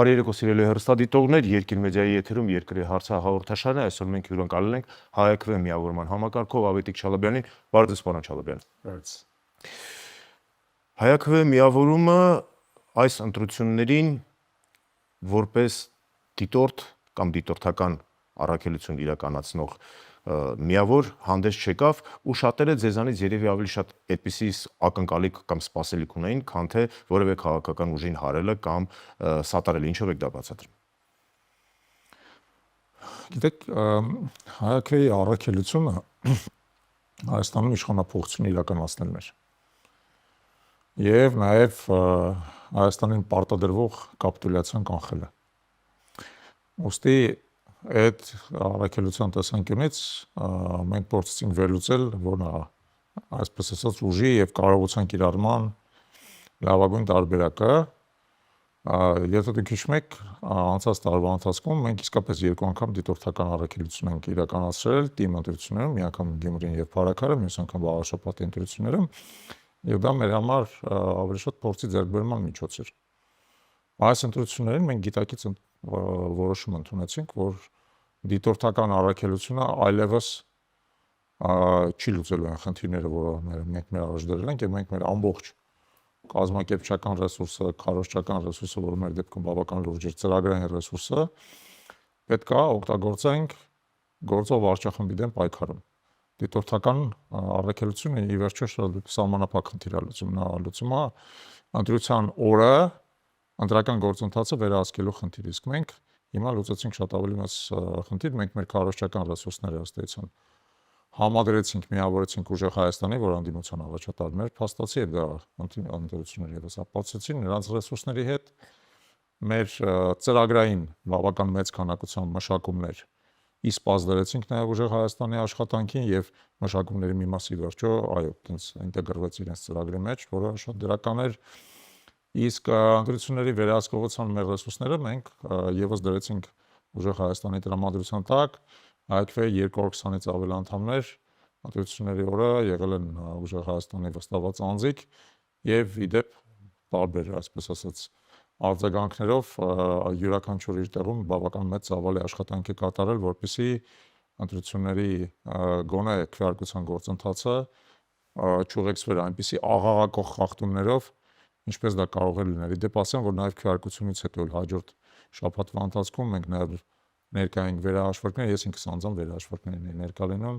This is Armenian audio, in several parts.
Բարի երեկո սիրելի հեռուստադիտողներ, Երկիր մեդիայի եթերում երկրի հարցահաղորդաշարն է, այսօր մենք հյուրընկալել ենք ՀԱԵԿՎ միավորման համակարգող Ավետիք Չալաբյանին, բարի ձեզ պարոն Չալաբյան։ ՀԱԵԿՎ միավորումը այս ընտրություններին որպես դիտորդ կամ դիտորդական առաքելություն իրականացնող միավոր հանդես չեկավ ու շատերը ձեզանից երևի ավելի շատ այդպիսի ակնկալիք կամ սպասելիք ունեին, քան թե որևէ քաղաքական ուժին հարելը կամ սատարելը, ինչով եք դա բացատրում։ Գիտեք, ՀԱԵԿ-ի առաքելությունը Հայաստանում իշխանափոխություն իրականացնելն էր։ Եվ նաև Հայաստանին պարտադրվող կապիտուլյացիան կանխելը։ Ուստի այդ առաքելության տեսանկյունից մենք փորձեցինք վերլուծել, որ նա այսպես ասած ուժի եւ կարողության կիրառման լավագույն տարբերակը, եթե դուք հիշում եք, անցած տարվա ընթացքում մենք իսկապես երկու անգամ դիտորդական առաքելություն ենք իրականացրել թիմ ընտրություններում, մի անգամ Գյումրին եւ Փարաքարը, մյուս անգամ Վաղաշապատի ընտրություններում, եւ դա մեր համար ավելի շատ փորձի ձեռքբերման միջոց էր։ Այս ընտրություններին մենք գիտակից որոշում ընդունեցինք, որ դիտորդական առաքելությունը այլևս չի լուծելու այն խնդիրները, որոնք մենք մեր առաջ դրել ենք, եւ մենք մեր ամբողջ կազմակերպչական ռեսուրսը, քարոզչական ռեսուրսը, որը մեր դեպքում բավական լուրջ էր, ծրագրային ռեսուրսը պետք է օգտագործենք գործող վարչախմբի դեմ պայքարում։ Դիտորդական առաքելությունը ի վերջո սահմանափակ խնդիր է լուծում, նա լուծում է ընտրության օրը ընտրական գործընթացը վերահսկելու խնդիր, իսկ մենք հիմա լուծեցինք շատ ավելի մեծ խնդիր, մենք մեր քարոզչական ռեսուրսները ըստ էության համադրեցինք, միավորեցինք ուժեղ Հայաստանի, որ անդիմության առաջատար մեր փաստացի եւ դա ընտրությունները եւս ապացուցեցին նրանց ռեսուրսների հետ մեր ծրագրային բավական մեծ քանակությամբ մշակումներ իսպազ դրեցինք նաեւ ուժեղ Հայաստանի աշխատանքին եւ մշակումների մի մասի վերջո, այո, այդպես ինտեգրվեց իրենց ծրագրի մեջ, որը շատ դրական էր։ Իսկ ընտրությունների վերահսկողության մեր ռեսուրսները մենք եւս դրեցինք ուժեղ Հայաստանի տրամադրության տակ, ՀԱԵԿՎ-ի 220-ից ավել անդամներ ընտրությունների օրը եղել են ուժեղ Հայաստանի վստահված անձիկ եւ իդեպ տարբեր, այսպես ասած, արձագանքներով յուրաքանչյուր իր տեղում բավական մեծ ծավալի աշխատանք է կատարել, որպեսզի ընտրությունների գոնե քվեարկության գործընթացը չուղեկցվեր այնպիսի աղաղակող խախտումներով, ինչպես դա կարող է լինել։ Իդեպ ասեմ, որ նաև քվեարկությունից հետո հաջորդ շաբաթվա ընթացքում մենք նաև ներկա ենք վերահաշվարկներ, ես ինքս անձամբ վերահաշվարկներին ներկա լինում,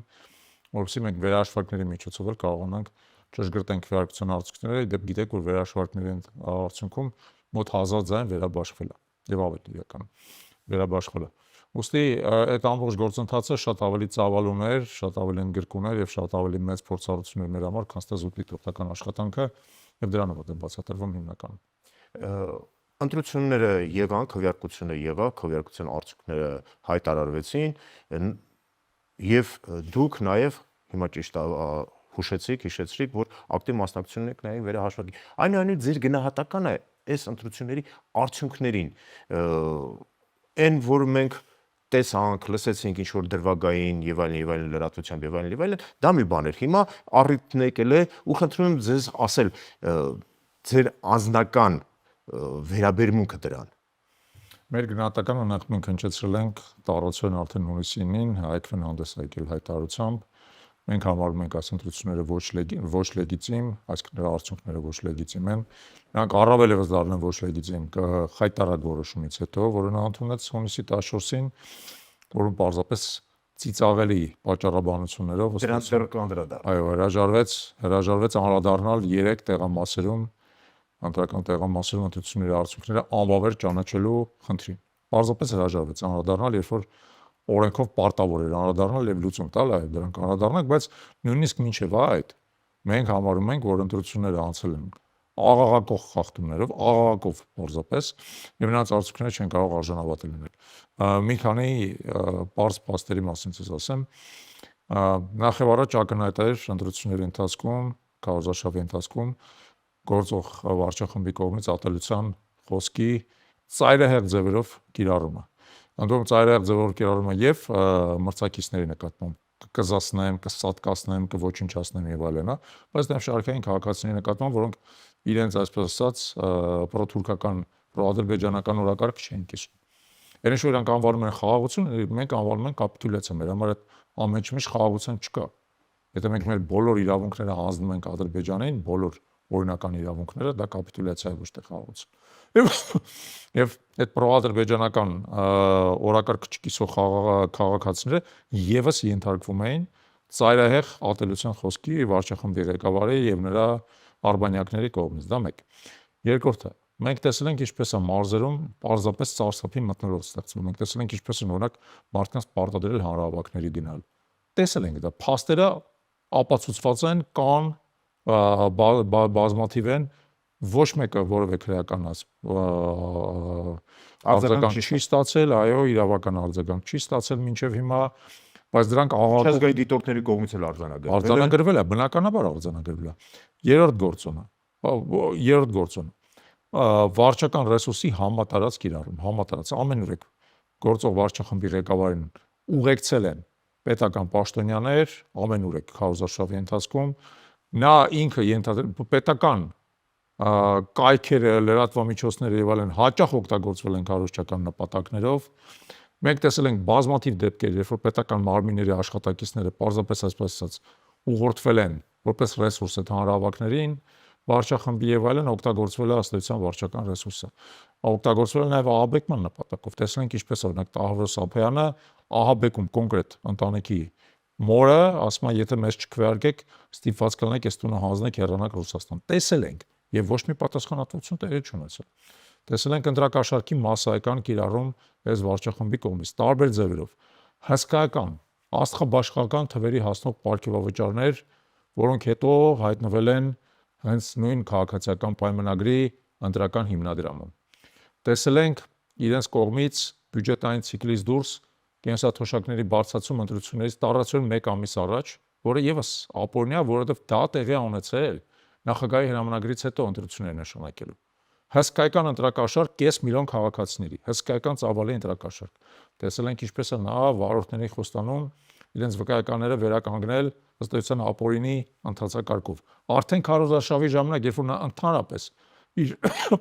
որովհետեւ մենք վերահաշվարկների միջոցով էլ կարողանանք ճշգրտենք քվեարկության արդյունքները, իդեպ գիտեք, որ վերահաշվարկների արդյունքում մոտ 1000 ձայն վերաբաշխվել է եւ ավելի իրական վերաբաշխվել է։ Ուստի այդ ամբողջ գործընթացը շատ ավելի ծավալուն էր, շատ ավելի ընդգրկուն էր եւ շատ ավելի մեծ փորձառություն էր մեր համար, քան ստե զուտ դիտորդական աշխատանքը եւ դրանով է բացատրվում հիմնականում։ Ընտրությունները եղան, քվեարկությունը եղավ, քվեարկության արդյունքները հայտարարվեցին եւ դուք նաեւ հիմա ճիշտ հուշեցիք, հիշեցրիք, որ ակտիվ մասնակցություն եք նաեւ վերահաշվարկի։ Այնուամենայնիվ ձեր գնահատականը այս ընտրությունների արդյունքներին այն, որ մենք տեսանք, լսեցինք ինչ որ դրվագային եւ այլն լրատվությամբ եւ այլն, դա մի բան էր։ Հիմա առիթն եկել է ու խնդրում եմ ձեզ ասել ձեր անձնական վերաբերմունքը դրան։ Մեր գնահատականը նախ մենք հնչեցրել ենք տարածության արդեն հունիսի 9-ին ՀԱԵԿՎ-ն հանդես եկել հայտարարությամբ։ Մենք համարում ենք այս ընտրությունները ոչ լեգիտիմ, այսինքն նրա արդյունքները ոչ լեգիտիմ են։ Նրանք առավել եւս դառնան ոչ լեգիտիմ հայտարարած որոշումից հետո, որը նա ընդունեց հունիսի 14-ին, որում պարզապես ծիծաղելի պատճառաբանություններով դրանց դեռ կանդրադառնա։ Այո, հրաժարվեց անդրադառնալ 3 տեղամասերում ընտրական տեղամասերում ընտրությունների արդյունքները անվավեր ճանաչելու խնդրին։ Պարզապես հրաժարվեց անդրադառնալ, երբ որ օրենքով պարտավոր էր անդրադառնալ եւ լուծում տալ, այո, դրանք անդրադառնանք, բայց նույնիսկ մինչեւ այդ մենք համարում ենք, որ ընտրությունները անցել են աղաղակող խախտումներով, աղաղակով պարզապես, եւ նրանց արդյունքները չեն կարող արժանավատել լինել։ Մի քանի պարզ փաստերի մասին ցույց ասեմ։ Նախ եւ առաջ ակնհայտ էր ընտրությունների ընթացքում, քարոզարշավի ընթացքում գործող վարչախմբի կողմից ատելության խոսքի ծայրահեղ ձևերով կիրառումը։ Ընդդեմ ծայրահեղ ձևով կիրառումը եւ մրցակիցների նկատմամբ կզասնեմ, կսատկացնեմ, կոչնչացնեմ եւ այլն, բայց նաև շարքային քաղաքացիների նկատմամբ, որոնք իրենց այսպես ասած պրոթուրքական պրոադրբեջանական օրակարգ չեն կիսում։ Այն ինչ որ իրանք անվանում են խաղաղություն, մենք անվանում ենք կապիտուլյացիա, մեր համար այդ ամեն ինչ խաղաղություն չկա։ Եթե մենք մեր բոլոր իրավունքները հանձնում ենք Ադրբեջանին, բոլոր օրինական իրավունքները, դա կապիտուլյացիա է, ոչ թե խաղաղություն։ Եվ այդ պրոադրբեջանական օրակարգ չկիսող քաղաքացիները եւս ենթարկվում էին ծայրահեղ ատելության խոսքի վարչախմբի ղեկավարի եւ նրա արբանյակների կողմից, դա մեկ։ Երկրորդը, մենք տեսել ենք ինչպես է մարզերում պարզապես ծարսափի մթնոլորտ ստեղծվում։ Մենք տեսել ենք ինչպես են օրինակ մարդկանց պարտադրել հանրահավաքների գնալ։ Տեսել ենք դա, փաստերը ապացուցված են, կան բազմաթիվ են, ոչ մեկը որևէ քրեական արձագանք չի ստացել, այո, իրավական արձագանք չի ստացել մինչև հիմա, բայց դրանք Չազգային դիտորդների կողմից էլ արձանագրվել է, բնականաբար արձանագրվել է։ Երրորդ գործոնը վարչական ռեսուրսի համատարած կիրառում, համատարած ամենուրեք գործող վարչախմբի ղեկավարին ուղեկցել են պետական պաշտոնյաներ ամենուրեք քարոզարշավի ընթացքում, նա ինքը պետական կայքերը, լրատվամիջոցները եւ այլն հաճախ օգտագործվել են քարոզչական նպատակներով։ Մենք տեսել ենք բազմաթիվ դեպքեր, երբ որ պետական մարմինների աշխատակիցները պարզապես այսպես ասած ուղղորդվել են որպես ռեսուրս այդ հանրահավաքներին, վարչախմբի եւ այլն օգտագործվել է ըստեյության վարչական ռեսուրսը։ Օգտագործվել է նաեւ ահաբեկման նպատակով։ Տեսել ենք ինչպես օրինակ Տահովրո Սափյանը ահաբեկում կոնկրետ ընտանիքի մորը, ասում է, եթե մեզ չքվեարկեք, ստիպված կլինեք այս տունը հանձնեք հեռանաք Ռուսաստան։ Տեսել ենք եւ ոչ մի պատասխանատվություն տեղի չունեցել։ Տեսել ենք ընտրակաշառքի մասսայական կիրառում այս վարչախմբի կողմից տարբեր ձևերով։ Հսկայական, աստղաբաշխական թվերի հասնող պարգևավճարներ, որոնք հետո հայտնվել են հենց նույն քաղաքացիական պայմանագրի ընտրական հիմնադրամում։ Տեսել ենք իրենց կողմից բյուջետային ցիկլից դուրս կենսաթոշակների բարձրացում ընտրություններից տարածվել 1 ամիս առաջ, որը եւս ապօրինյա, որովհետեւ դա տեղի է ունեցել նախագահի հրամանագրից հետո ընտրություններ նշանակելու։ Հսկայական ընտրակաշառք 500,000 քաղաքացիների, հսկայական ծավալի ընտրակաշառք։ Տեսել ենք ինչպես է նա վարորդների խոստանում իրենց վկայականները վերականգնել ըստ էության ապօրինի ընթացակարգով։ Արդեն քարոզարշավի ժամանակ, երբ որ նա ընդհանրապես իր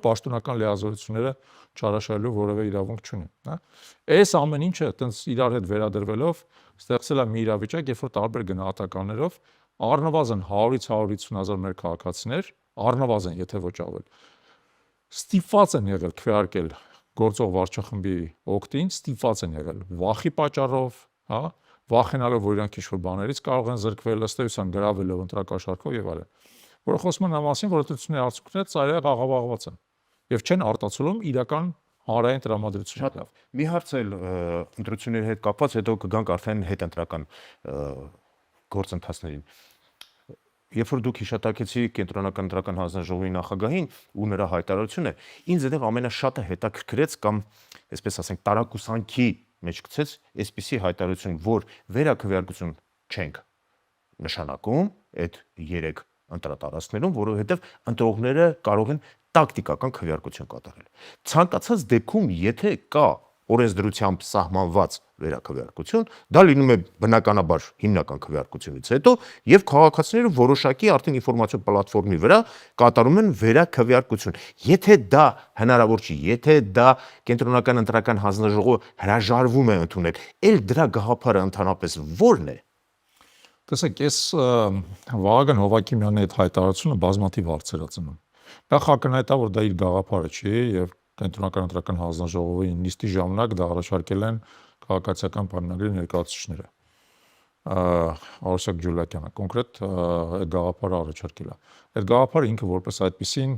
պաշտոնական լիազորությունները չարաշահելու որևէ իրավունք չունի, հա։ Այս ամեն ինչը այտենց իրար հետ վերադրվելով ստեղծել է մի իրավիճակ, երբ որ տարբեր գնահատականներով առնվազն 100-ից 150,000 մեր քաղաքացիներ, առնվազն, եթե ոչ ավել, ստիպված են եղել քվեարկել գործող վարչախմբի օգտին, ստիպված են եղել վախի պատճառով, հա, վախենալով, որ իրանք ինչ-որ բաներից կարող են զրկվել, ըստ էության գրավելով ընտրակաշառքով եւ այլն, որը խոսում է նա մասին, որ ընտրությունների արդյունքները ծայրահեղ աղավաղված են եւ չեն արտացոլում իրական հանրային տրամադրությունը։ Շատ լավ։ Մի հարց էլ ընտրությունների հետ կապված, հետո կգանք արդեն հետընտրական գործընթացներին։ Երբ որ դուք հիշատակեցիք կենտրոնական ընտրական հանձնաժողովի նախագահին ու նրա հայտարարությունը, ինձ այդտեղ ամենաշատը հետաքրքրեց կամ այսպես ասենք տարակուսանքի մեջ գցեց այսպիսի հայտարարություն, որ վերաքվեարկություն չենք նշանակում այդ 3 ընտրատարածքներում, որովհետև ընտրողները կարող են տակտիկական քվեարկություն կատարել։ Ցանկացած դեպքում, եթե կա օրենսդրությամբ սահմանված վերաքվեարկություն, դա լինում է բնականաբար հիմնական քվեարկությունից հետո եւ քաղաքացիները որոշակի արդեն ինֆորմացիոն պլատֆորմի վրա կատարում են վերաքվեարկություն։ Եթե դա հնարավոր չի, եթե դա կենտրոնական ընտրական հանձնաժողովը հրաժարվում է ընդունել, ել դրա գաղափարը ընդհանրապես ո՞րն է։ Տեսեք, ես Վահագն Հովակիմյանի այդ հայտարարությունը բազմաթիվ հարցեր է ծնում։ Դա խակնայտ է, որ դա իր գաղափարը չի եւ կենտրոնական ընտրական հանձնաժողովի նիստի ժամանակ դա առաջարկել են քաղաքացիական պայմանագրի ներկայացուցիչները։ Արշակ Ջուլակյանը կոնկրետ այդ գաղափարը առաջարկել է։ Այդ գաղափարը ինքը որպես այդպեսին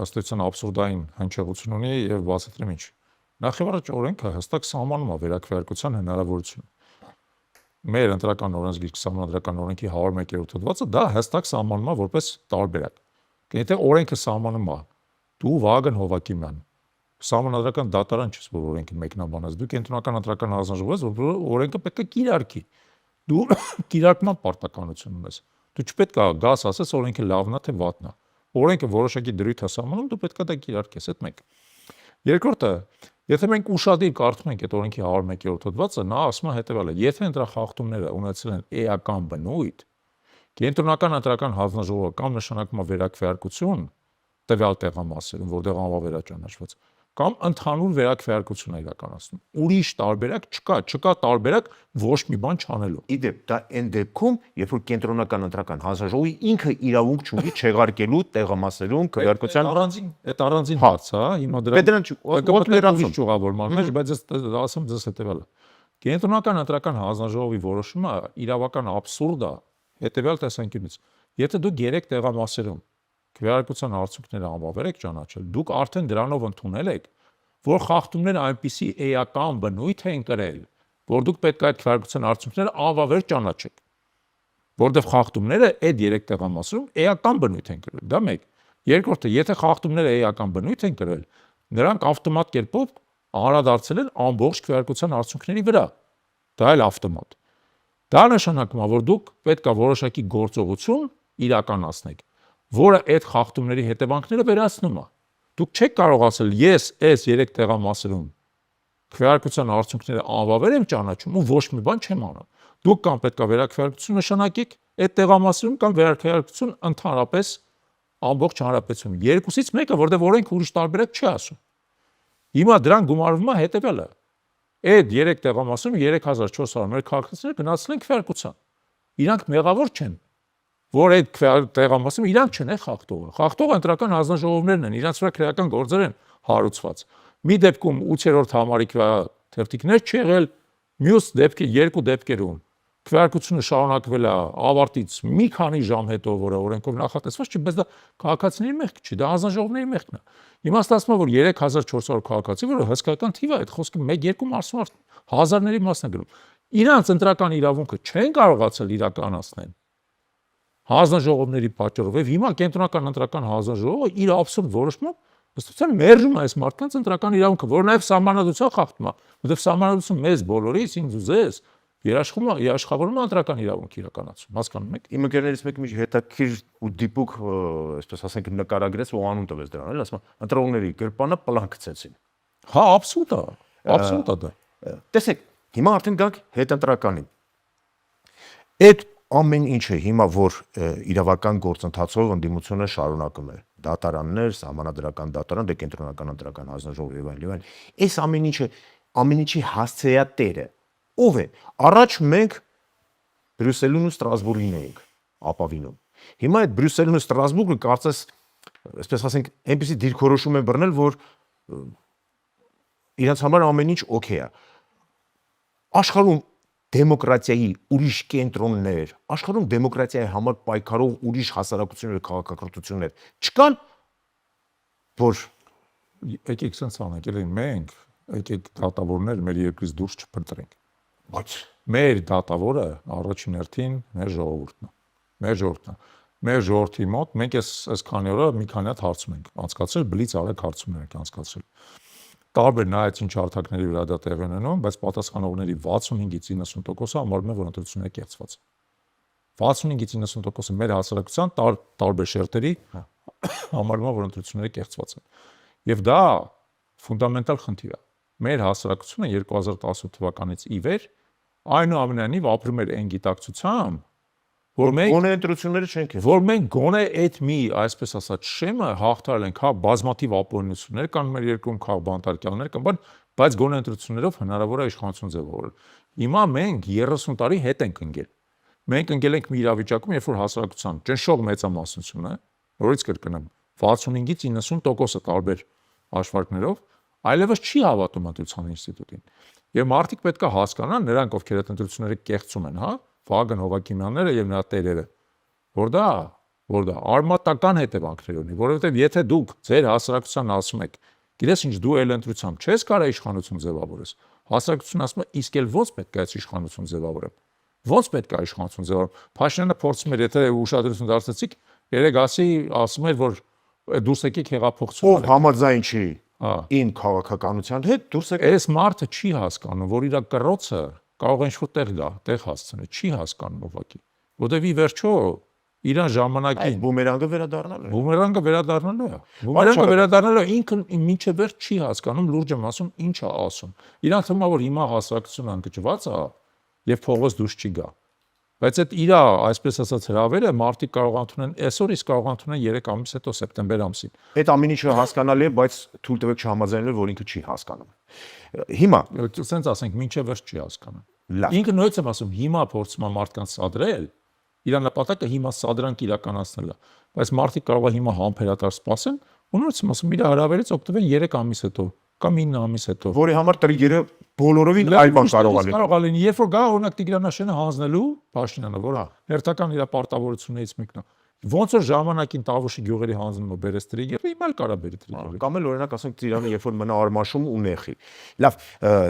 ըստ էության աբսուրդային հնչեղություն ունի եւ բացատրեմ ինչ։ Նախ եւ առաջ օրենքը հստակ սահմանում է վերաքվեարկության հնարավորությունը։ Մեր ընտրական օրենսգիր սահմանադրական օրենքի 101-րդ հոդվածը դա հստակ սահմանում է որպես տարբերակ։ Եթե օրենքը սահմանում է դու Վահագն Հովակիմյան, սահմանադրական դատարան չես, որ օրենքը մեկնաբանես, դու կենտրոնական ընտրական հանձնաժողով ես, որ օրենքը պետք է կիրարկի։ Դու կիրարկման պարտականություն ունես։ Դու չպետք է գաս ասես օրենքը լավն է թե վատն է։ Օրենքը որոշակի դրույթ է սահմանում, դու պետք է դա կիրարկես, այդ մեկ։ Երկրորդը, եթե մենք ուշադիր կարդում ենք այդ օրենքի 101-րդ հոդվածը, նա ասում է հետևյալը. եթե ընտրախախտումները ունեցել են էական բնույթ, կենտրոնական ընտրական հանձնաժողովը կամ նշանակում է վերաքվեարկություն, տվյալ տեղամասերում, որտեղ անվավեր է ճանաչված, կամ ընդհանուր վերաքվեարկություն է իրականացնում։ Ուրիշ տարբերակ չկա տարբերակ ոչ մի բան չանելու։ Իդեպ դա այն դեպքում, երբ որ կենտրոնական ընտրական հանձնաժողովի ինքը իրավունք չունի չեղարկելու տեղամասերում քվեարկության Այդ առանձին հարց է, հիմա դրա Ֆեդերալ ճյուղավորման մեջ, բայց ես ասեմ ձեզ հետևյալը։ Կենտրոնական ընտրական հանձնաժողովի որոշումը իրավական աբսուրդ է հետևյալ տեսանկյունից։ Եթե դուք 3 տեղամասերում քվեարկության արդյունքները անվավեր եք ճանաչել, դուք արդեն դրանով ընդունել եք, որ խախտումները այնպիսի էական բնույթ են կրել, որ դուք պետք է այդ քվեարկության արդյունքները անվավեր ճանաչեք, որտեղ խախտումները այդ 3 տեղամասերում էական բնույթ են կրել։ Դա մեկ։ Երկրորդը, եթե խախտումները էական բնույթ են կրել, նրանք ավտոմատ կերպով անդրադարձել են ամբողջ քվեարկության արդյունքների վրա։ Դա էլ ավտոմատ։ Դա նշանակում է, որ դուք պետք է որոշակի գործողություն իրականացնեք, որը այդ խախտումների հետևանքները վերացնում է։ Դուք չեք կարող ասել, ես այս 3 տեղամասերում քվեարկության արդյունքները անվավեր եմ ճանաչում ու ոչ մի բան չեմ անում։ Դուք կամ պետք է վերաքվեարկություն նշանակեք այդ տեղամասերում կամ վերաքվեարկություն ընդհանրապես ամբողջ հանրապետությունում։ Երկուսից մեկը, որտեղ օրենք ուրիշ տարբերակ չի ասում։ Հիմա դրան գումարվում է հետևյալը։ Այդ 3 տեղամասերում 3400 մեր քաղաքացիներ գնացել են քվեարկության։ Իրանք մեղավոր չեն, որ այդ տեղամասում իրանք չեն խախտողը։ Խախտողը ընտրական հանձնաժողովներն են, իրանք վրա քրեական գործեր են հարուցված։ Մի դեպքում 8-րդ համարի թերթիկներ չի եղել, մյուս երկու դեպքերում քվեարկությունը շարունակվել է ավարտից մի քանի ժամ հետո, որը օրենքով նախատեսված չի, բայց դա քաղաքացիների մեղք չի, դա հանձնաժողովների մեղքն է։ Իմաստը ասում է, որ 3400 քաղաքացի, որը հսկայական թիվ է, այդ խոսքը 1-2 մասում հազարների մասնագրում։ Իրանց ընտրական իրավունքը չեն կարողացել իրականացնել հանձնաժողովների պատճառով, եւ հիմա կենտրոնական ընտրական հանձնաժողովը իր աբսուրդ որոշմամբ ըստության մերժում է այս մարդկանց ընտրական իրավունքը, որը նաեւ սահմանադրության խախտում է, որովհետեւ սահմանադրությունը մեզ բոլորիս, ինձ ու ձեզ երաշխավորում է ընտրական իրավունք իրականացում, հասկանում եք։ Իմ ընկերներից մեկը մի հետաքրքիր ու դիպուկ, այսպես ասենք, նկարագրեց ու անուն տվեց դրան, էլ ասում է, ընտրողների գրպանը պլան գցեցին։ Հա, աբսուրդ է դա։ Տեսեք, հիմա արդեն գանք հետընտրականին։ Այդ ամեն ինչը հիմա որ իրավական գործընթացով ընդդիմությունը շարունակում է, դատարաններ, սահմանադրական դատարան, դե կենտրոնական ընտրական հանձնաժողով եւ այլն, այս ամեն ինչի հասցեատերը ով է։ Առաջ մենք Բրյուսելին ու Ստրասբուրգին էինք ապավինում։ Հիմա այդ Բրյուսելն ու Ստրասբուրգը կարծես, այսպես ասենք, այնպեսի դիրքորոշում են բռնել, որ իրենց համար ամեն ինչ օքեյ է։ Աշխարհում դեմոկրատիայի ուրիշ կենտրոններ, աշխարհում դեմոկրատիայի համար պայքարող ուրիշ հասարակություններ, քաղաքակրթություններ չկան, որ եկեք sense անենք, մենք եկեք դատավորներ մեր երկրից դուրս չփնտրենք։ Բայց մեր դատավորը առաջին հերթին մեր ժողովուրդն է։ Մեր ժողովրդի մոտ մենք այս քանի օրը մի քանի հատ հարցում ենք անցկացրել, բլից արեք հարցումներ ենք անցկացրել։ Տարբեր նայած ինչ հարթակների վրա դա տեղի ունենում, բայց պատասխանողների 65-ից 90%-ը համարում են, որ ընտրությունները կեղծված են։ 65-ից 90%-ը մեր հասարակության տարբեր շերտերի համարում են, որ ընտրությունները կեղծված են։ Եվ դա ֆունդամենտալ խնդիր է։ Մեր հասարակությունը 2018 թվականից ի վեր այնուամենայնիվ ապրում էր այն գիտակցությամբ, որ մենք գոնե ընտրությունները չենք որ մենք գոնե այդ մի, այսպես ասած, շեմը հաղթարել ենք, հա, բազմաթիվ ապօրինություններ կան մեր երկրում, քաղբանտարկյալներ կան, բայց գոնե ընտրություններով հնարավոր է իշխանություն ձևավորել։ Հիմա մենք 30 տարի հետ ենք ընկել։ Մենք ընկել ենք մի իրավիճակում, երբ որ հասարակության ճնշող մեծամասնությունը, նորից կրկնեմ, 65-ից 90%-ը տարբեր հաշվարկներով այլևս չի հավատում ընտրության ինստիտուտին։ Եվ մարդիկ պետք է հասկանան, նրանք, ովքեր այդ ընտրությունները կեղծում են, հա, Վագն Հովակիմյանները եւ նրա տերերը, որ դա արմատական հետևանքներ ունի, որովհետեւ եթե դուք ձեր հասարակության ասում եք, գիտես ինչ, դու էլ ընտրությամբ չես կարող իշխանություն ձևավորես, հասարակությունը ասում է, իսկ էլ ո՞նց պետք է այս իշխանություն ձևավորեմ։ Ո՞նց պետք է իշխանություն ձևավորեմ։ Փաշինյանը փորձում էր, եթե ուշադրություն դարձեցիք, երեք ասում էր, որ դուրս եկեք հեղափոխություն։ Ով համաձայն չի ին քաղաքականության հետ դուրս եկեք։ Այս մարդը չի հասկանում, որ իր կռոցը կարող է ինչ-որ տեղ հասցնել, չի հասկանում ուղղակի, որտեվ ի վերջո իրան ժամանակին բումերանգը վերադառնալու է։ Բումերանգը վերադառնալու է, ինքը մինչև վերջ չի հասկանում, լուրջ եմ ասում, ինչ է ասում։ Իրան թվում է, որ հիմա հասարակությունը ընկճված է եւ փողոց դուրս չի գա։ Բայց այդ իր այսպես ասած հրավերը մարտիկ կարող անցնեն այսօր, իսկ կարող անցնեն 3 ամիս հետո սեպտեմբեր ամսին։ Այդ ամեն ինչը հասկանալի է, բայց թույլ տվեք չհամաձայնել, որ ինքը չի հասկանում։ Հիմա Սենց ասենք, մինչև վերջ չի հասկանում։ լավ, Ինքը նույնպես եմ ասում, հիմա փորձում է մարդկանց սադրել, իր նպատակը հիմա սադրանք իրականացնելը, բայց մարդիկ կարող է հիմա համբերատար սպասեն, ու նույնպես եմ ասում, իր հրավերից օգտվեն 3 ամիս հետո կամ 9 ամիս հետո։ որի համար տրիգերը բոլորովին այլ բան կարող է լինել։ Կարող է լինի, երբ որ գա օրինակ Տիգրանաշենը հանձնելու Փաշինյանը, որ հերթական իր պարտավորություններից մեկն է։ Ոնց որ ժամանակին Տավուշի գյուղերի հանձնումը բերեց տրիգերը, հիմա էլ կարա բերի տրիգերը։ Կամ էլ օրինակ ասենք Ծիրանը երբ որ մնա արմաշում ու նեխի։ Լավ,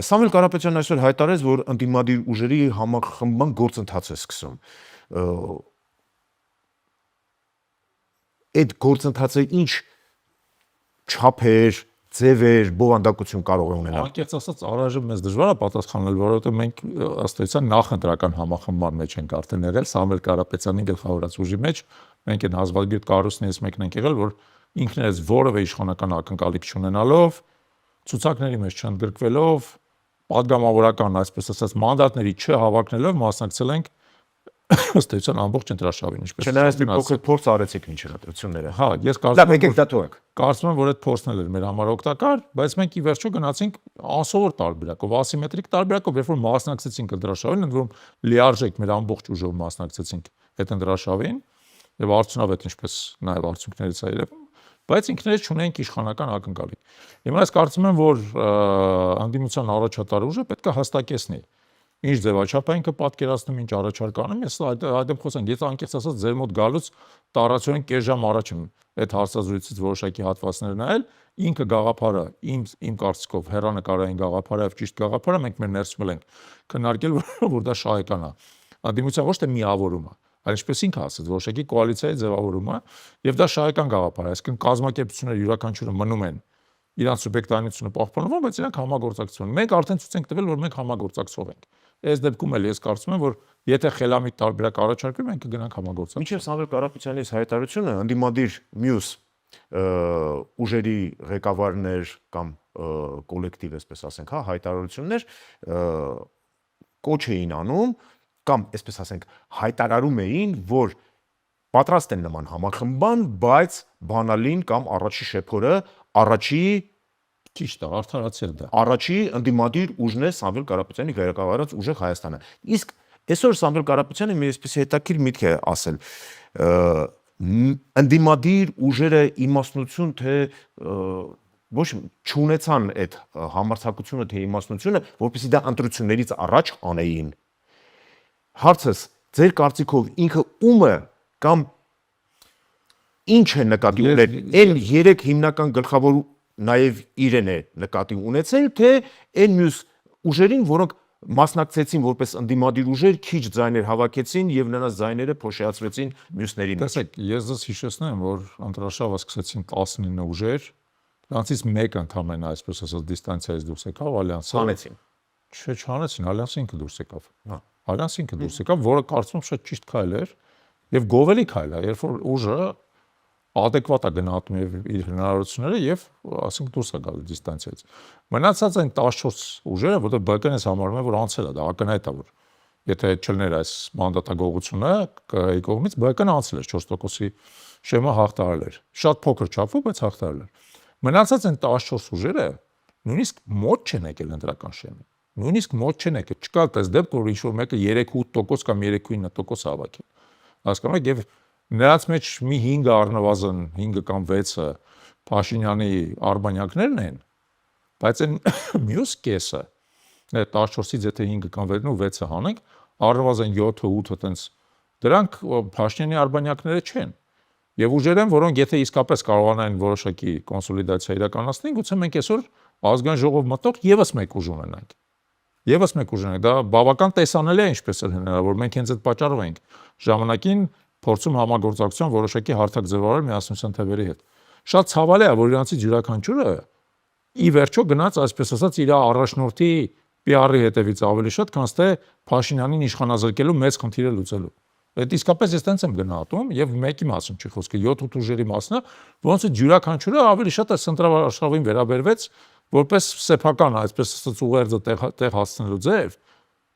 Սամվել Կարապետյանն այսօր հայտարարեց, որ ընդդիմադիր ուժերի համախմբման գործընթաց է սկսում։ Այդ գործընթացը ինչ չափեր, ձևեր, բովանդակություն կարող է ունենալ։ Անկեղծ ասած, առայժմ մեզ դժվար է պատասխանել, որովհետեւ մենք ըստ էության նախընտրական համախմբման մեջ ենք արդեն եղել, Սամվել Կարապետյանի գլխավորած ուժի մեջ, մենք այն հազվագյուտ կառույցներից մեկն ենք եղել, որ ինքներս որևէ իշխանական ակնկալիք չունենալով, ցուցակների մեջ չընդգրկվելով, падգամավորական, այսպես ասած, մանդատների չհավաքնելով մասնակցել ենք ըստ էության ամբողջ ընտրաշավին, ինչպես Չնայած մի փոքր փորձ արեցիք ինչ հրատրությունները։ Հա, ես Լավ, եկեք դա թողենք։ կարծում եմ, որ այդ փորձն էր մեր համար օգտակար, բայց մենք ի վերջո գնացինք անսովոր տարբերակով, ասիմետրիկ տարբերակով, երբ որ մասնակցեցինք ընտրաշավին, ընդ որում լիարժեք մեր ամբողջ ուժով մասնակցեցինք այդ ընտրաշավին, եւ արդյունավետ ինչպես նաեւ արդյունքներից է երևում, բայց ինքներս չունենք իշխանական ակնկալիք։ Հիմա ես կարծում եմ, որ անդիմության առաջատար ուժը պետք է հստակեցնի ինչ ձևաչափ է ինքը պատկերացնում, ինչ առաջարկ անում, ես այդեմ խոսենք, եթե անկեղծ ասած ձեր մոտ գալուց տարածորեն կես ժամ առաջ եմ այդ հարցազրույցից որոշակի հատվածներ նայել, ինքը գաղափարը, իմ կարծիքով հեռանկարային գաղափարը եւ ճիշտ գաղափարը մենք մեր ներսում ենք քննարկել, որ դա շահեկան է։ Անդիմության ոչ թե միավորում է, այլ ինչպես ինքը ասաց, որոշակի կոալիցիայի ձևավորում է, եւ դա շահեկան գաղափար է, այսինքն կազմակերպությունները յուրաքանչյուրը մնում են իրանց սուբյեկտայնությունը պահպանվում, բայց իրանք համագործակցություն ունեն։ Մենք արդեն ցույց ենք տվել, որ մենք համագործակցող ենք։ Այս դեպքում էլ ես կարծում եմ, որ եթե խելամիտ տարբերակ առաջարկվի, մենք կգնանք համագործակցություն։ Մինչև Սամվել Կարապետյանի հայտարարությունը ընդդիմադիր մյուս ուժերի ղեկավարներ կամ կոլեկտիվ, այսպես ասենք, հա, հայտարարություններ կոչ էին անում կամ այսպես ասենք, հայտարարում էին, որ պատրաստ են նման համախմբան, բայց բանալին կամ առաջի շեփորը առաջի Ճիշտ է, արդարացել դա։ Առաջի ընդդիմադիր ուժն է Սամվել Կարապետյանի ղեկավարած ուժը Հայաստանը։ Իսկ այսօր Սամվել Կարապետյանը մի այսպես հետաքրքիր միտք է ասել։ Ընդդիմադիր ուժերը իմաստնություն թե ոչ չունեցան այդ համարձակությունը թե իմաստնությունը, որպեսզի դա ընտրություններից առաջ անեին։ Հարցս, ձեր կարծիքով ինքը ումը կամ ինչ է նկատի ունել այն 3 հիմնական գլխավոր նաև իրեն է նկատի ունեցել, թե այն մյուս ուժերին, որոնք մասնակցեցին որպես ընդդիմադիր ուժեր, քիչ ձայներ հավաքեցին եւ նրանց ձայները փոշիացվեցին մյուսներին։ Տեսեք, ես ձեզ հիշեցնեմ, որ ընտրաշավը սկսեցին 19 ուժեր, դրանցից մեկը ընդամենը այսպես ասած դիստանցիայից դուրս եկավ ալյանսը։ Հանեցին։ Չանեցին, ալյանսը ինքը դուրս եկավ։ Հա։ Ալյանսը ինքը դուրս եկավ, որը կարծում եմ շատ ճիշտ քայլ էր եւ գովելի քայլ է, երբ որ ուժը adekvat է գնահատում եւ իր հնարավորությունները եւ ասենք դուրս է գալու դիստանցիայից։ Մնացած այն 14 ուժերը, որտեղ ԲԿՆ-ը համարում է, որ անցել է, դա ակնհայտ է, որ եթե չլներ այս մանդատագողությունը ԿՀ-ի կողմից, ԲԿՆ-ը անցել էր 4%-ի շեմը հաղթարել էր։ Շատ փոքր չափով, բայց հաղթարել էր։ Մնացած այն 14 ուժերը նույնիսկ մոտ չեն եկել ընտրական շեմին։ Նույնիսկ մոտ չեն եկել։ Չկա այդպես դեպք, որ ինչ-որ մեկը 3-8% կամ 3-9% հավաքել։ Հասկանում եք, եւ նրանց մեջ մի 5-ը առնվազն 5 կամ 6-ը Փաշինյանի արբանյակներն են, բայց այն մյուս կեսը 14-ից եթե 5 կամ 6-ը հանենք, առնվազն 7-8-ը տենց դրանք Փաշինյանի արբանյակները չեն։ Եվ ուժեր են, որոնք եթե իսկապես կարողանային որոշակի կոնսոլիդացիա իրականացնեն, գուցե մենք այսօր ազգային ժողով մտող եւս մեկ ուժ ունենանք։ Եվս մեկ ուժ ունենք, դա բավական տեսանելի է, ինչպես էլ հնարավոր, մենք հենց այդ պատճառով ենք ժամանակին փորձում համագործակցության որոշակի հարթակ ձևավորել միասնության թևերի հետ։ Շատ ցավալի է, որ իրանցից յուրաքանչյուրը ի վերջո գնաց, այսպես ասած, իր առաջնորդի PR-ի հետևից ավելի շատ, քան թե Փաշինյանին իշխանազրկելու մեծ խնդիրը լուծելու։ Այդ իսկապես ես տենց եմ գնահատում եւ մեկի մասին չի խոսքը, 7-8 ուժերի մասն է, ոնց է յուրաքանչյուրը ավելի շատ է սենտրալարշավին վերաբերվեց որպես սեփական, այսպես ասած, ուղերձը տեղ հասցնելու ձև,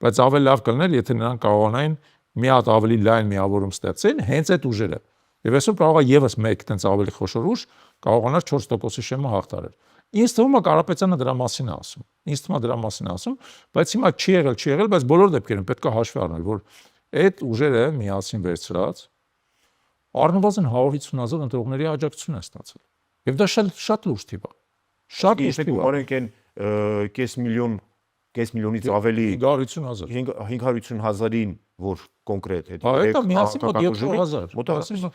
բայց ավելի լավ կլիներ, եթե նրանք կարողանային մի հատ ավելի լայն միավորում ստեղծեն հենց այդ ուժերը։ Եվ այսօր կարող է եւս մեկ տենց ավելի խոշոր ուժ կարողանար 4%-ի շեմը հաղթարել։ Ինձ թվում է Կարապետյանը դրա մասին է ասում։ Ինձ թվում է դրա մասին է ասում, բայց հիմա չի եղել, բայց բոլոր դեպքերում պետք է հաշվի առնել, որ այդ ուժերը միասին վերցրած առնվազն 150,000 ընտրողների աջակցություն է ստացել։ Եվ դա շատ լուրջ թիվ է։ Շատ լուրջ թիվ է։ Օրենք այն կես միլիոնից ավելի 550,000-ին, որ կոնկրետ այդ միասին մոտ 700,000։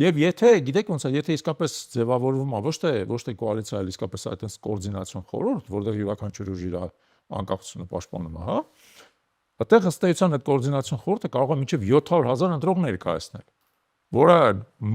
Եվ եթե գիտեք ոնց է, եթե իսկապես ձևավորվում է ոչ թե կոալիցիա, այլ իսկապես այդպես կոորդինացիոն խորհուրդ, որտեղ յուրաքանչյուր ուժ իր անկախությունը պաշտպանում է, հա, այդտեղ ըստ էության այդ կոորդինացիոն խորհուրդը կարող է մինչև 700,000 ընտրող ներկայացնել, որը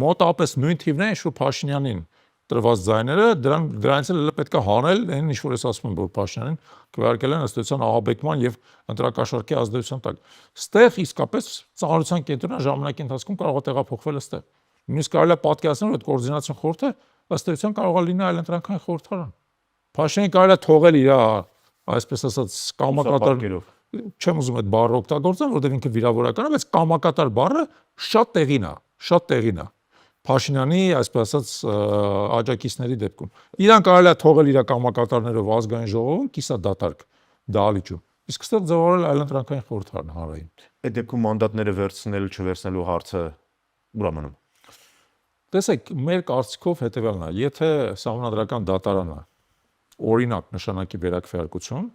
մոտավորապես նույն թիվն է, ինչ որ Փաշինյանին տրված ձայները, դրանից էլ պետք է հանել, այն ինչ որ ես ասում եմ, որ Փաշինյանին քվեարկել են ըստ էության ահաբեկման եւ ընտրակաշառքի ազդեցության տակ։ Ստեղ իսկապես ծանրության կենտրոնը ժամանակի ընթացքում կարող է տեղափոխվել այստեղ։ Նույնիսկ կարելի է պատկերացնել, որ այդ կոորդինացիոն խորհուրդը ըստ էության կարող է լինել այլ ընտրանքային խորհրդարան։ Փաշինյանին կարելի է թողել իր, այսպես ասած, կամակատար, չեմ ուզում այդ բառը օգտագործեմ, որովհետեւ ինքը վիրավորական է, բայց կամակատար բառը շատ տեղին է։ Փաշինյանի, այսպես ասած, աջակիցների դեպքում։ Իրան կարելի է թողել իր կամակատարներով ազգային ժողովում, կիսադատարկ դահլիճում։ Իսկ այստեղ ձևավորել այլընտրանքային խորհրդարան հանրային։ Այդ դեպքում մանդատները վերցնել, չվերցնելու հարցը ուր է մնում։ Տեսեք, մեր կարծիքով հետևյալն է, եթե Սահմանադրական դատարանը օրինակ նշանակի վերակվեարկություն,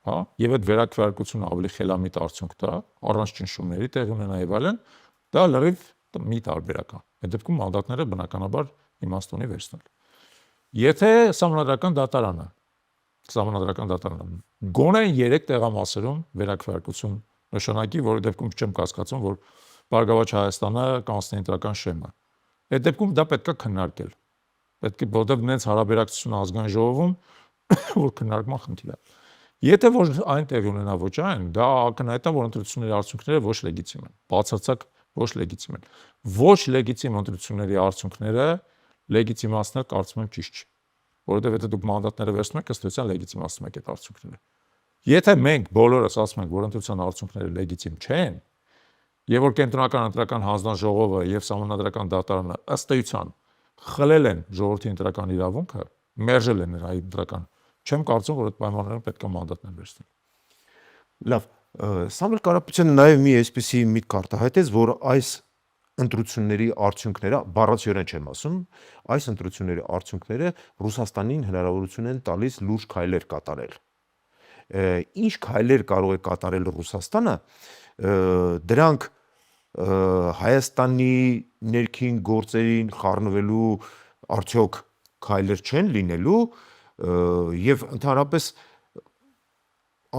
հա, եւ այդ վերակվեարկությունը ավելի խելամիտ արդյունք տա, առանց ճնշումների տեղի ունենա եւ այլն, դա լրիվ մի տարբերական։ Այդ դեպքում մանդատները բնականաբար իմաստ ունի վերցնել։ Եթե Սահմանադրական դատարանը գոնե 3 տեղամասերում վերակվեարկություն նշանակի, որի դեպքում չեմ կասկածում, որ Բարգավաճ Հայաստանը կանցնի ընտրական շեմը։ Այդ դեպքում դա պետք է քննարկել։ Պետք է, որտեղ նենց հարաբերակցությունը ազգային ժողովում, որ քննարկման խնդիր է։ Եթե որ այն տեղի ունենա ոչ այն, դա ակնհայտ է, որ ընտրությունների արդյունքները ոչ լեգիտիմ են, բացարձակ ոչ լեգիտիմ են։ Ոչ լեգիտիմ ընտրությունների արդյունքները լեգիտիմացնել կարծում եմ ճիշտ չի, որովհետև եթե դուք մանդատները վերցնում եք, ըստ էության լեգիտիմացնում եք այդ արդյունքները։ Եթե մենք բոլորս ասում ենք, որ ընտրության արդյունքները լեգիտիմ չեն, եւ որ կենտրոնական ընտրական հանձնաժողովը եւ Սահմանադրական դատարանը ըստ էության խլել են ժողովրդի ընտրական իրավունքը, մերժել են նրա ընտրական, չեմ կարծում, որ այդ պայմաններում պետք է մանդատներ վերցնել։ Լավ, Սամվել Կարապետյանը նաև մի այսպիսի միտք արտահայտեց, որ այս ընտրությունների արդյունքները, բառացիորեն չեմ ասում, այս ընտրությունների արդյունքները Ռուսաստանին հնարավորություն են տալիս լուրջ քայլեր կատարել։ Ինչ քայլեր կարող է կատարել Ռուսաստանը, դրանք Հայաստանի ներքին գործերին խառնվելու արդյոք քայլեր չեն լինելու եւ ընդհանրապես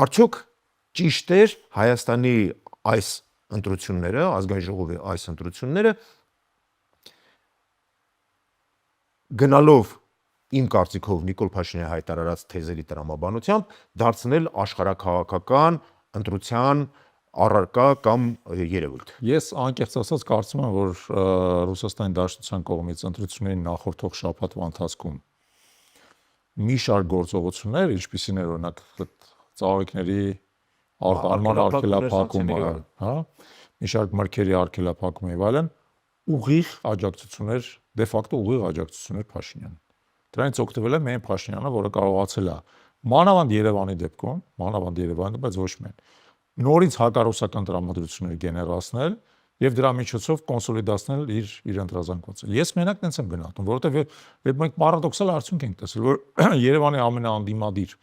արդյոք ճիշտ էր Հայաստանի այս ընտրությունները, ազգային ժողովի այս ընտրությունները գնալով իմ կարծիքով Նիկոլ Փաշինյանի հայտարարած թեզերի տրամաբանությամբ դարձնել աշխարհաքաղաքական ընտրության առարկա կամ երևույթ։ Ես անկեղծ ասած կարծում եմ, որ Ռուսաստանի Դաշնության կողմից ընտրությունների նախորդող շաբաթվա ընթացքում մի շարք գործողություններ, ինչպիսին է օրինակ ծաղիկների արման արգելափակումը, հա, մի շարք մրգերի արգելափակումը եւ այլն, ուղիղ աջակցություններ, դե ֆակտո ուղիղ աջակցություններ Փաշինյանին։ Դրանից օգտվել է միայն Փաշինյանը, որը կարողացել է մանավանդ Երևանի դեպքում, բայց ոչ միայն նորից հակառուսական տրամադրություններ գեներացնել եւ դրա միջոցով կոնսոլիդացնել իր ընտրազանգվածը։ Ես մենակ տենց եմ գնահատում, որովհետեւ մենք պարադոքսալ արդյունք ենք տեսել, որ Երևանի ամենաանդիմադիր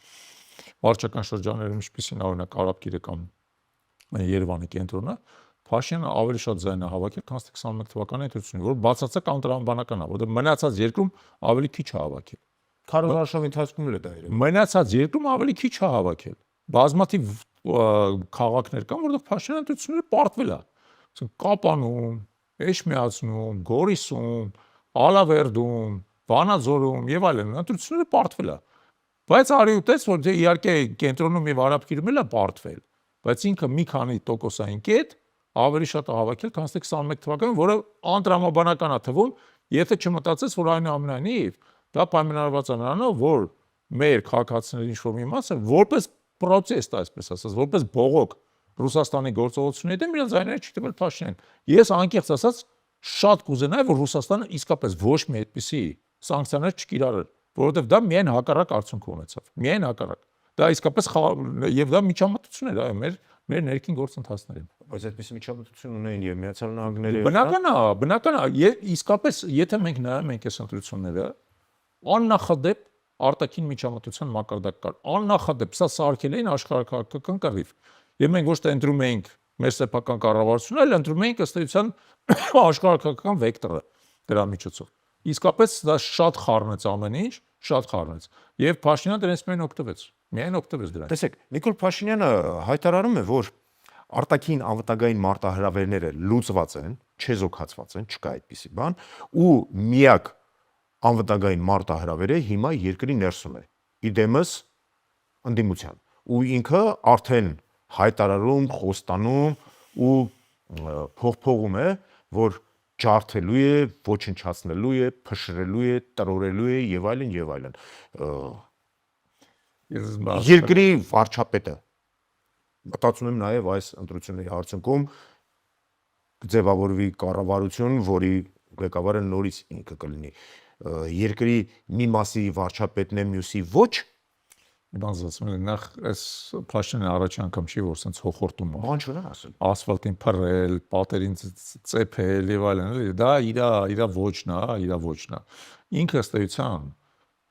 վարչական շրջաններում, ինչպիսին օրինակ Արաբկիրը կամ Երևանի կենտրոնը, Փաշինյանը ավելի շատ ձայն է հավաքել, քան 21 թվականի ընտրությունները, որ բացարձակ անտրամաբանական է, որովհետեւ մնացած երկրում ավելի քիչ է հավաքել։ Քարոզարշավի ընթացքում էլ է դա երևում։ Մնացած երկրում ավելի քիչ է հավաքել։ Բազմաթիվ քաղաքներ կան, որտեղ Փաշինյանը ընտրությունները պարտվել է։ Կապանում, Էջմիածնում, Գորիսում, Ալավերդում, Վանաձորում եւ այլն ընտրությունները պարտվել է։ Բայց արի ուտես, որ իհարկե կենտրոնում եւ Արաբկիրում էլ է պարտվել, բայց ինքը մի քանի տոկոսային կետ ավելի շատ է հավաքել, քան 21 թվականին, որը անտրամաբանական է թվում, եթե չմտածես, որ այնուամենայնիվ դա պայմանավորված է նրանով, որ մեր քաղաքացիների ինչ-որ մի մասը որպես պրոցես, այսպես ասած, որպես բողոք Ռուսաստանի գործողությունների դեմ իրենց ձայները չի տվել Փաշինյանին։ Ես անկեղծ ասած շատ կուզենայի, որ Ռուսաստանը իսկապես ոչ մի այդպիսի սանկցիաներ չկիրառեր, որովհետև դա միայն հակառակ արդյունք ունեցավ։ Միայն հակառակ։ Դա իսկապես եւ դա միջամտություն էր, այո, մեր ներքին գործընթացներին։ Բայց այդպիսի միջամտություն ունեն եւ Միացյալ Նահանգները։ Բնական է, իսկապես եթե մենք նայում ենք այս ընտրությունները, աննախադեպ արտաքին միջամտության մակարդակ կար։ Աննախադեպ սա սարքել էին աշխարհակարգական կռիվ։ Եվ մենք ոչ թե ընտրում էինք մեր սեփական կառավարությունը, այլ ընտրում էինք ըստ էության աշխարհակարգական վեկտորը դրա միջոցով։ Իսկապես դա շատ խառնեց ամեն ինչ, շատ խառնեց։ Եվ Փաշինյանը դրանից միայն օգտվեց դրանից։ Տեսեք, Նիկոլ Փաշինյանը հայտարարում է, որ արտաքին անվտանգային մարտահրավերները լուծված են, չեզոքացված են, չկա այդպիսի բան, ու միակ անվտանգային մարտահրավերը հիմա երկրի ներսում է։ Իդեմս ընդդիմության։ Ու ինքը արդեն հայտարարում, խոստանում ու փողփողում է, որ ջարդելու է, ոչնչացնելու է, փշրելու է, տրորելու է եւ այլն եւ այլն։ Երկրի վարչապետը մտածում եմ նաեւ այս ընտրությունների արդյունքում կձևավորվի կառավարություն, որի ղեկավարը նորից ինքը կլինի։ Երկրի մի մասի վարչապետն է, մյուսի ոչ։ Բան ասում եմ, նախ այս Փաշինյանը առաջ անգամ չի որ sense հոխորտում է։ Բան չունեն ասել։ Ասֆալտին փռել, պատերին ծեփել եւ այլն, էլի դա իր ոչն է, իր ոչն է։ Ինքը ըստ էության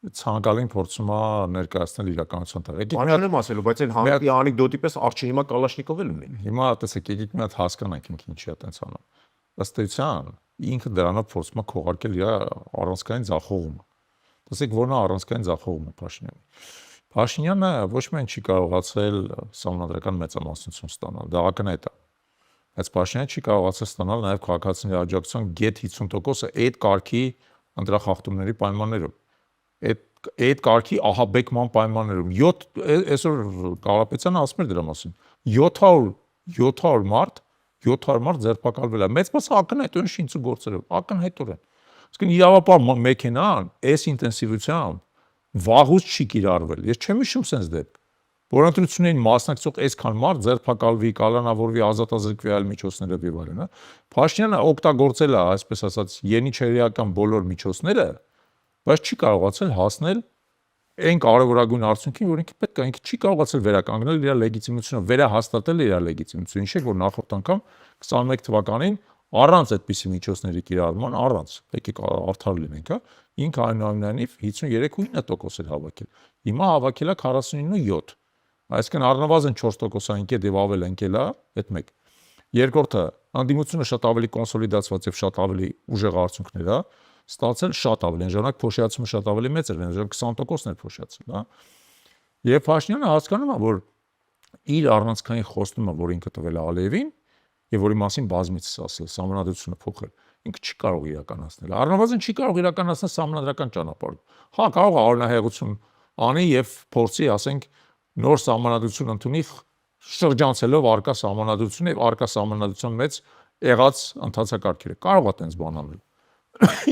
ցանկալին փորձում է ներկայացնել իրականության տեղ։ Բան չեմ ասելու, բայց այն հանգի անեկդոտի պես արչի հիմա Կալաշնիկով էլ ունի։ Հիմա տեսեք, եկեք մի հատ հասկանանք ինքը ինչի է տենց անում։ Ըստ էության ինքը դրանով փորձում է քողարկել իր առանցքային ձախողումը։ Տեսեք, որն է առանցքային ձախողումը Փաշինյանի։ Փաշինյանը ոչ միայն չի կարողացել սահմանադրական մեծամասնություն ստանալ, դա ակնհայտ է։ Բայց Փաշինյանը չի կարողացել ստանալ նաև քաղաքացիների աջակցության գեթ 50%-ը այդ կարգի ընտրախախտումների պայմաններում։ Այդ կարգի ահաբեկման պայմաններում այսօր Կարապետյանը ասում էր դրա մասին 700 մարդ ձերբակալվել է մեծ մասը ակնհայտորեն շինծու գործերով ակնհայտորեն իսկ իրավապահ մեքենան այս ինտենսիվությամբ վաղուց չի կիրառվել ես չեմ հիշում sense դեպք որ ընտրություններին մասնակցող այսքան մարդ ձերբակալվի կալանավորվի ազատազրկվի այլ միջոցներով եւ այլն Փաշինյանը օգտագործել է այսպես ասած յենիչերիական բոլոր միջոցները բայց չի կարողացել հասնել այն կարևորագույն արդյունքին, որ ինքը պետք է ինքը չի կարողացել վերականգնել իր լեգիտիմությունը, վերահաստատել իր լեգիտիմությունը, ինչեւ որ նախորդ անգամ 21 թվականին առանց այդպիսի միջոցների կիրառման, առանց, եկեք արդար լինենք, հա, ինքը այնուամենայնիվ 53.9% էր հավաքել։ Հիմա հավաքել է 49.7։ Այսինքն առնվազն 4%-ային կետ եւ ավել ընկել է, այդ մեկ։ Երկրորդը, անդիմությունը շատ ավելի կոնսոլիդացված եւ շատ ավելի ուժեղ արդյունքներ է ստացել շատ ավելի, այն ժամանակ փոշիացումը շատ ավելի մեծ էր, այն ժամանակ 20%-ն էր փոշիացել, հա։ Եվ Փաշինյանը հասկանում է, որ իր առանցքային խոստումը, որ ինքը տվել է Ալիևին, եւ որի մասին բազմիցս ասել, սահմանադրությունը փոխել, ինքը չի կարող իրականացնել։ Առնվազն չի կարող իրականացնել սահմանադրական ճանապարհով։ Հա, կարող է օրինահեղություն անի եւ փորձի, ասենք, նոր սահմանադրություն ընդունի շրջանցելով արկա սահմանադրությունը եւ արկա սահմանադրության մեջ եղած ընթացակարգերը։ Կարող է տենց բան անել։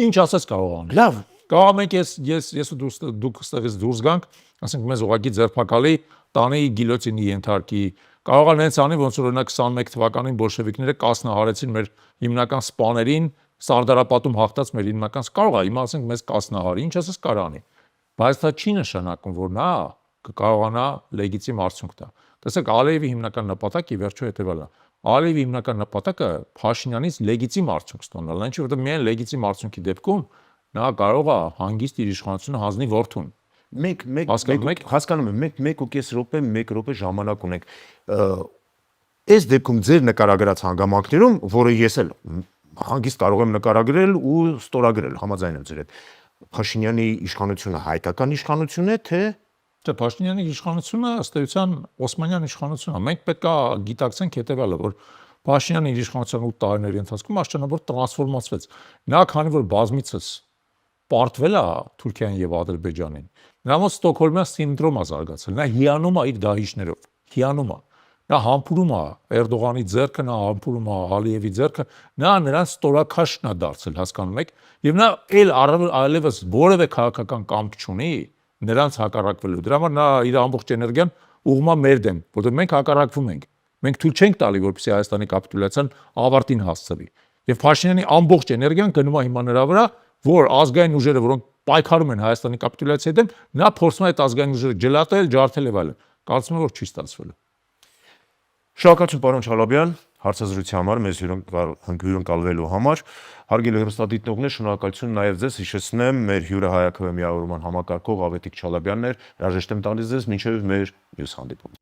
Ինչ ասես կարող անել։ Լավ, կարող մենք ես ու դուք ստեղից դուրս գանք, ասենք մեզ ուղղակի ձերբակալի տանի գիլյոտինի ենթարկի, կարող է նենց անի, ոնց որ օրինակ 21 թվականին բոլշևիկները կասնահարեցին մեր հիմնական սպաներին, Սարդարապատում հաղթած մեր հիմնական, կարող է հիմա ասենք մեզ կասնահարի, ինչ ասես կարանի։ Բայց դա չի նշանակում, որ նա կկարողանա լեգիտիմ արդյունք տա։ Տեսեք, Ալիևի հիմնական նպատակը ի վերջո հետևյալն է։ Ալիևի հիմնական նպատակը Փաշինյանից լեգիտիմ արդյունք ստանալն է, ինչի որտեղ միայն լեգիտիմ արդյունքի դեպքում նա կարող է հանգիստ իր իշխանությունը հանձնի որդուն։ Հասկանում եմ, մենք 1.5 րոպե, 1 րոպե ժամանակ ունենք։ Այս դեպքում ձեր նկարագրած հանգամանքներում, որը ես էլ հանգիստ կարող եմ նկարագրել ու ստորագրել, համաձայն եմ ձեր հետ։ Փաշինյանի իշխանությունը հայկական իշխանություն է, թե Չէ, Փաշինյանի իշխանությունը ըստ էության Օսմանյան իշխանությունն է։ Մենք պետք է գիտակցենք հետևյալը, որ Փաշինյանը իր իշխանության 8 տարիների ընթացքում աշճանաբար տրանսֆորմացվեց։ Նա քանի որ բազմիցս պարտվել է Թուրքիային եւ Ադրբեջանին, նրա մոտ Ստոկհոլմյան սինդրոմ է զարգացել։ Նա հիանում է իր դահիճներով, հիանում է։ Նա համբուրում է Էրդողանի ձեռքը, նա համբուրում է Ալիևի ձեռքը, նա նրան ստորաքաշն է դարձել, հասկանում եք, եւ նա այլևս որևէ քաղաքական կամք չունի նրանց հակառակվելու։ Դրա համար նա իր ամբողջ էներգիան ուղղում է մեր դեմ, որովհետեւ մենք հակառակվում ենք։ մենք թույլ չենք տալի, որպեսզի Հայաստանի կապիտուլյացիան ավարտին հասցվի։ Եվ Փաշինյանի ամբողջ էներգիան գնում է հիմա նրա վրա, որ ազգային ուժերը, որոնք պայքարում են Հայաստանի կապիտուլյացիայի դեմ, նա փորձում է այդ ազգային ուժերը ջլատել, ջարդել եւ այլն։ Կարծում եմ, որ չի ստացվելու։ Շնորհակալություն պարոն Չալաբյան, հարցազրույցի համար, մեզ հյուրընկալվելու համար։ Հարգելի հեռուստադիտողներ, շնորհակալություն նաև ձեզ, հիշեցնեմ, մեր հյուրը Հայ Աքademիայի միավորման համակարգող Ավետիք Չալաբյանն էր, հրաժեշտ եմ տալիս ձեզ, մինչև մեր մյուս հանդիպումը։